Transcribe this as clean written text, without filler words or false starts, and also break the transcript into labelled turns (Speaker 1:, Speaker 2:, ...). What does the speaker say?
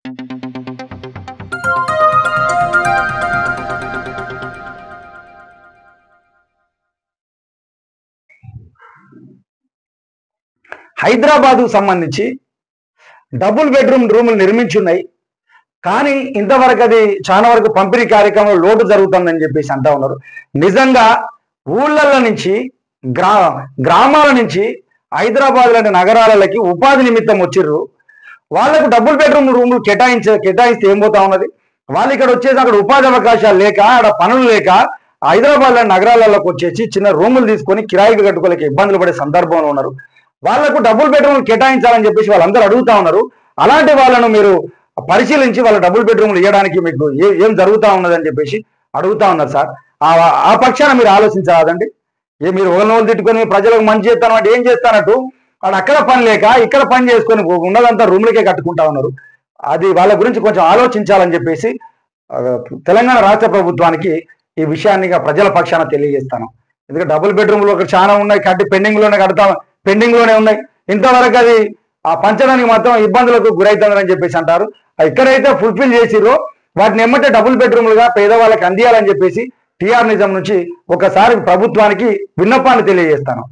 Speaker 1: హైదరాబాద్కు సంబంధించి double bedroom రూములు నిర్మించున్నాయి, కానీ ఇంతవరకు అది చాలా వరకు పంపిణీ కార్యక్రమంలో లోటు జరుగుతుందని చెప్పేసి అంటా ఉన్నారు. నిజంగా ఊళ్ళల్లో నుంచి గ్రామాల నుంచి హైదరాబాద్ లాంటి నగరాలకి ఉపాధి నిమిత్తం వచ్చిర్రు. వాళ్ళకు డబుల్ బెడ్రూమ్ రూములు కేటాయిస్తే ఏం పోతా ఉన్నది? వాళ్ళు ఇక్కడ వచ్చేసి అక్కడ ఉపాధి అవకాశాలు లేక, అక్కడ పనులు లేక హైదరాబాద్ లాంటి నగరాలలోకి వచ్చేసి చిన్న రూములు తీసుకొని కిరాయికి కట్టుకోలేక ఇబ్బందులు పడే సందర్భంలో ఉన్నారు. వాళ్లకు డబుల్ బెడ్రూమ్లు కేటాయించాలని చెప్పేసి వాళ్ళందరూ అడుగుతా ఉన్నారు. అలాంటి వాళ్ళను మీరు పరిశీలించి వాళ్ళ డబుల్ బెడ్రూమ్లు ఇవ్వడానికి మీకు ఏం జరుగుతూ ఉన్నదని చెప్పేసి అడుగుతా ఉన్నారు సార్. ఆ పక్షాన మీరు ఆలోచించాలండి. మీరు ఒకరినోళ్ళు తిట్టుకొని ప్రజలకు మంచి చేస్తాను అంటే ఏం చేస్తానట్టు వాడు అక్కడ పని లేక ఇక్కడ పని చేసుకొని ఉన్నదంతా రూమ్లకే కట్టుకుంటా ఉన్నారు. అది వాళ్ళ గురించి కొంచెం ఆలోచించాలని చెప్పేసి తెలంగాణ రాష్ట్ర ప్రభుత్వానికి ఈ విషయాన్ని ప్రజల పక్షాన తెలియజేస్తాను. ఎందుకంటే డబుల్ బెడ్రూమ్లు ఒకటి చాలా ఉన్నాయి, కట్టి పెండింగ్లోనే ఉన్నాయి. ఇంతవరకు అది ఆ పంచడానికి మాత్రం ఇబ్బందులకు గురవుతుందని చెప్పేసి అంటారు. ఎక్కడైతే ఫుల్ఫిల్ చేసిరో వాటిని ఎమ్మటే డబుల్ బెడ్రూమ్లుగా పేదవాళ్ళకి అందియాలని చెప్పేసి టీఆర్ నిజం నుంచి ఒకసారి ప్రభుత్వానికి విన్నపాన్ని తెలియజేస్తాను.